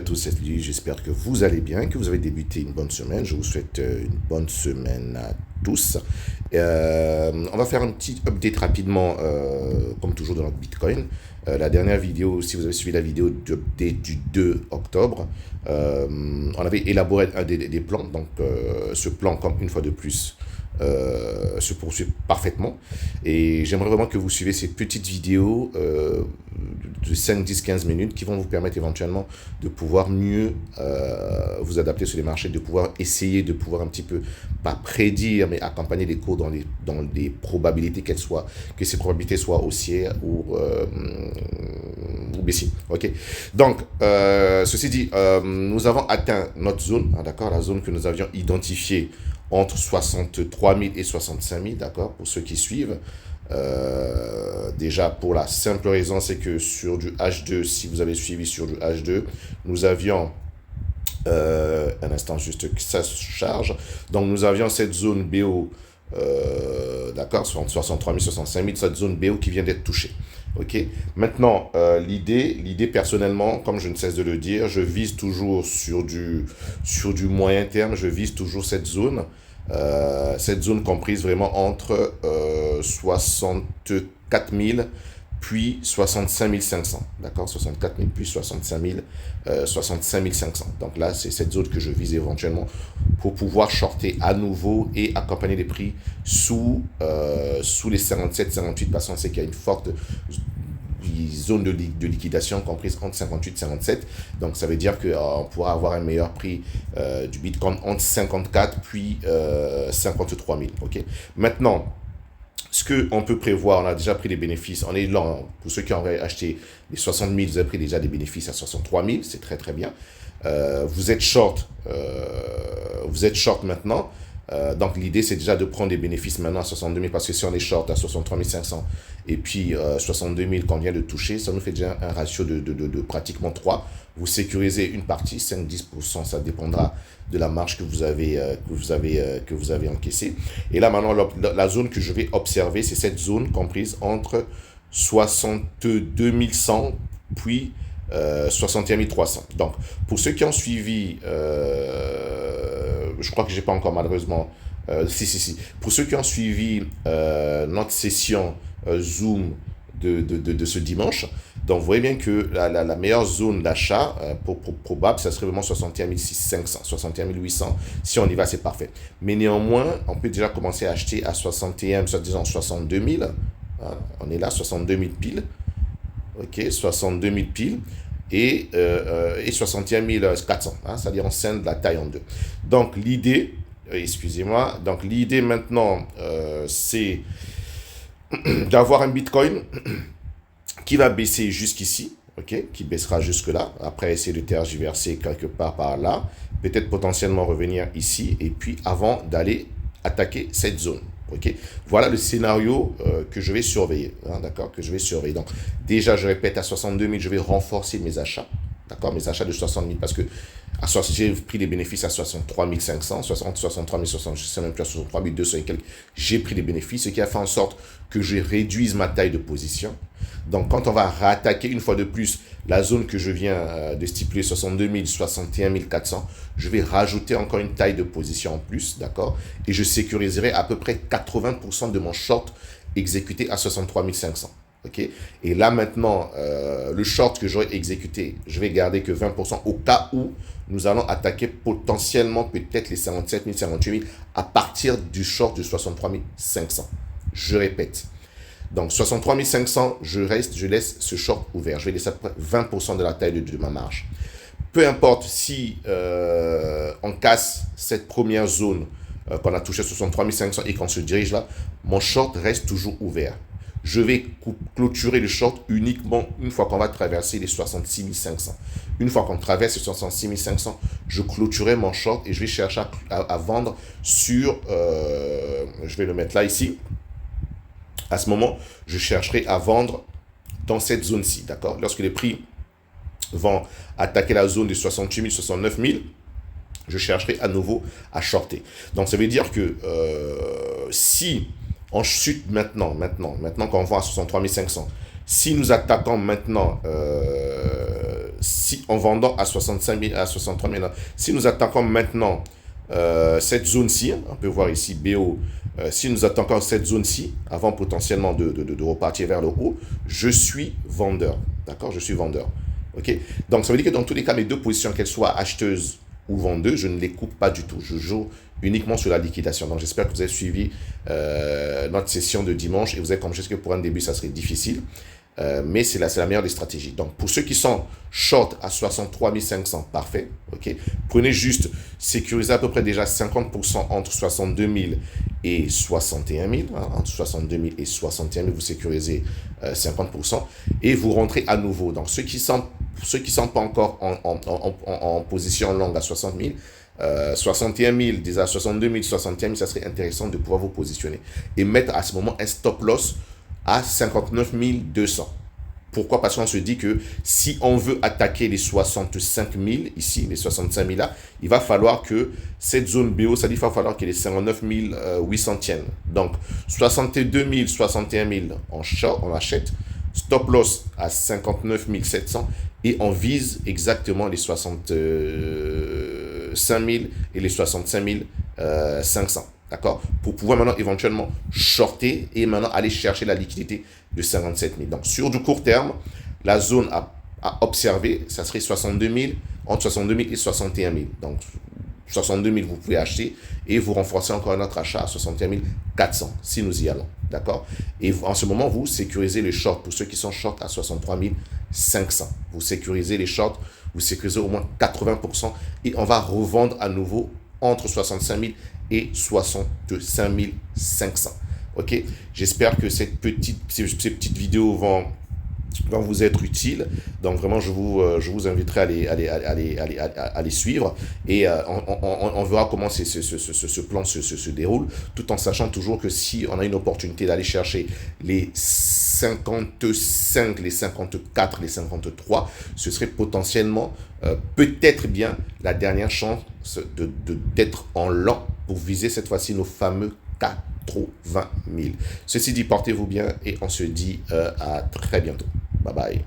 Tous, c'est Lee. J'espère que vous allez bien, que vous avez débuté une bonne semaine. Je vous souhaite une bonne semaine à tous. On va faire un petit update rapidement, comme toujours, de notre Bitcoin. La dernière vidéo, si vous avez suivi la vidéo d'update du 2 octobre, on avait élaboré un des plans. Donc, ce plan, comme une fois de plus, se poursuit parfaitement. Et j'aimerais vraiment que vous suivez ces petites vidéos de 5, 10, 15 minutes qui vont vous permettre éventuellement de pouvoir mieux vous adapter sur les marchés, de pouvoir essayer de pouvoir un petit peu, pas prédire, mais accompagner les cours dans les probabilités qu'elles soient, que ces probabilités soient haussières ou baissières. Ok. Donc, ceci dit, nous avons atteint notre zone, hein, d'accord, la zone que nous avions identifiée entre 63 000 et 65 000, d'accord, pour ceux qui suivent. Déjà, pour la simple raison, c'est que sur du H2, si vous avez suivi sur du H2, nous avions, un instant juste que ça se charge, donc nous avions cette zone BO, d'accord, 63 000, 65 000, cette zone BO qui vient d'être touchée. Ok. Maintenant, l'idée personnellement, comme je ne cesse de le dire, je vise toujours sur du moyen terme, je vise toujours cette zone comprise vraiment entre 64 000 puis 65 500, d'accord, 64 000 puis 65 500. Donc là, c'est cette zone que je vise éventuellement pour pouvoir shorter à nouveau et accompagner les prix sous les 57, 58, parce qu'on sait qu'il y a une forte zone de liquidation comprise entre 58 et 57. Donc ça veut dire qu'on pourra avoir un meilleur prix du Bitcoin entre 54 puis 53 000. Okay. Maintenant, ce qu'on peut prévoir, on a déjà pris des bénéfices. On est là, pour ceux qui ont acheté les 60 000, vous avez pris déjà des bénéfices à 63 000, c'est très très bien. Vous êtes short maintenant. Donc l'idée c'est déjà de prendre des bénéfices maintenant à 62 000, parce que si on est short à 63 500 et puis 62 000 qu'on vient de toucher, ça nous fait déjà un ratio de pratiquement 3. Vous sécurisez une partie, 5-10%, ça dépendra de la marge que vous avez encaissée. Et là maintenant, la zone que je vais observer, c'est cette zone comprise entre 62 100 puis 61 300. Donc pour ceux qui ont suivi, je crois que j'ai pas encore malheureusement, si. Pour ceux qui ont suivi notre session Zoom de ce dimanche, donc vous voyez bien que la meilleure zone d'achat probable, ça serait vraiment 61 500, 61 800. Si on y va, c'est parfait. Mais néanmoins, on peut déjà commencer à acheter à 61, disons 62 000. Hein, on est là, 62 000 piles. Ok, 62 000 piles. Et 61 400, hein, c'est-à-dire on scinde la taille en deux. Donc l'idée, excusez-moi, donc l'idée maintenant, c'est d'avoir un Bitcoin qui va baisser jusqu'ici, ok, qui baissera jusque-là, après essayer de tergiverser quelque part par là, peut-être potentiellement revenir ici, et puis avant d'aller attaquer cette zone. Okay. Voilà le scénario que je vais surveiller, hein, d'accord, que je vais surveiller. Donc déjà, je répète, à 62 000, je vais renforcer mes achats, d'accord, mes achats de 60 000, parce que j'ai pris des bénéfices à 63 500, 63 500, je sais même plus, à 63 200 et quelques, j'ai pris des bénéfices, ce qui a fait en sorte que je réduise ma taille de position. Donc quand on va réattaquer une fois de plus la zone que je viens de stipuler, 62 000, 61 400, je vais rajouter encore une taille de position en plus, d'accord, et je sécuriserai à peu près 80% de mon short exécuté à 63 500. Okay. Et là maintenant, le short que j'aurai exécuté, je vais garder que 20% au cas où nous allons attaquer potentiellement peut-être les 57 000, 58 000 à partir du short de 63 500. Je répète. Donc 63 500, je laisse ce short ouvert. Je vais laisser à peu près 20% de la taille de ma marge. Peu importe si on casse cette première zone qu'on a touché 63 500 et qu'on se dirige là, mon short reste toujours ouvert. Je vais clôturer le short uniquement une fois qu'on va traverser les 66 500. Une fois qu'on traverse les 66 500, je clôturerai mon short et je vais chercher à vendre sur, je vais le mettre là ici. À ce moment, je chercherai à vendre dans cette zone-ci, d'accord? Lorsque les prix vont attaquer la zone de 68 000, 69 000, je chercherai à nouveau à shorter. Donc ça veut dire que si on chute maintenant qu'on vend à 63 500, si nous attaquons maintenant si, en vendant à 65 000, à 63 000, si nous attaquons maintenant cette zone-ci, on peut voir ici BO, si nous attaquons cette zone-ci, avant potentiellement de repartir vers le haut, je suis vendeur. D'accord? Je suis vendeur. Ok? Donc, ça veut dire que dans tous les cas, mes deux positions, qu'elles soient acheteuses ou vendeuses, je ne les coupe pas du tout. Je joue uniquement sur la liquidation. Donc, j'espère que vous avez suivi notre session de dimanche et vous avez compris que pour un début, ça serait difficile. Mais c'est la meilleure des stratégies. Donc, pour ceux qui sont short à 63 500, parfait. Ok. Prenez juste, sécurisez à peu près déjà 50% entre 62 000 et 61 000. Hein, entre 62 000 et 61 000, vous sécurisez 50%. Et vous rentrez à nouveau. Donc, ceux qui sont pas encore en position longue à 60 000, 61 000, déjà 62 000, 61 000, ça serait intéressant de pouvoir vous positionner. Et mettre à ce moment un stop loss à 59 200. Pourquoi? Parce qu'on se dit que si on veut attaquer les 65 000, ici, les 65 000 là, il va falloir que cette zone BO, ça dit qu'il va falloir que les 59 800 tiennent. Donc, 62 000, 61 000, on achète. Stop loss à 59 700 et on vise exactement les 65 000 et les 65 500. D'accord? Pour pouvoir maintenant éventuellement shorter et maintenant aller chercher la liquidité de 57 000. Donc, sur du court terme, la zone à observer, ça serait 62 000, entre 62 000 et 61 000. Donc, 62 000, vous pouvez acheter et vous renforcez encore notre achat à 61 400 si nous y allons. D'accord? Et en ce moment, vous sécurisez les shorts pour ceux qui sont shorts à 63 500. Vous sécurisez les shorts, vous sécurisez au moins 80% et on va revendre à nouveau entre 65 000 et 65 500. Ok? J'espère que ces petites vidéos vont vous être utiles. Donc vraiment, je vous inviterai à les suivre et on verra comment ce plan se déroule, tout en sachant toujours que si on a une opportunité d'aller chercher les 55, les 54, les 53, ce serait potentiellement peut-être bien la dernière chance d'être en lent pour viser cette fois-ci nos fameux 80 000. Ceci dit, portez-vous bien et on se dit à très bientôt. Bye bye.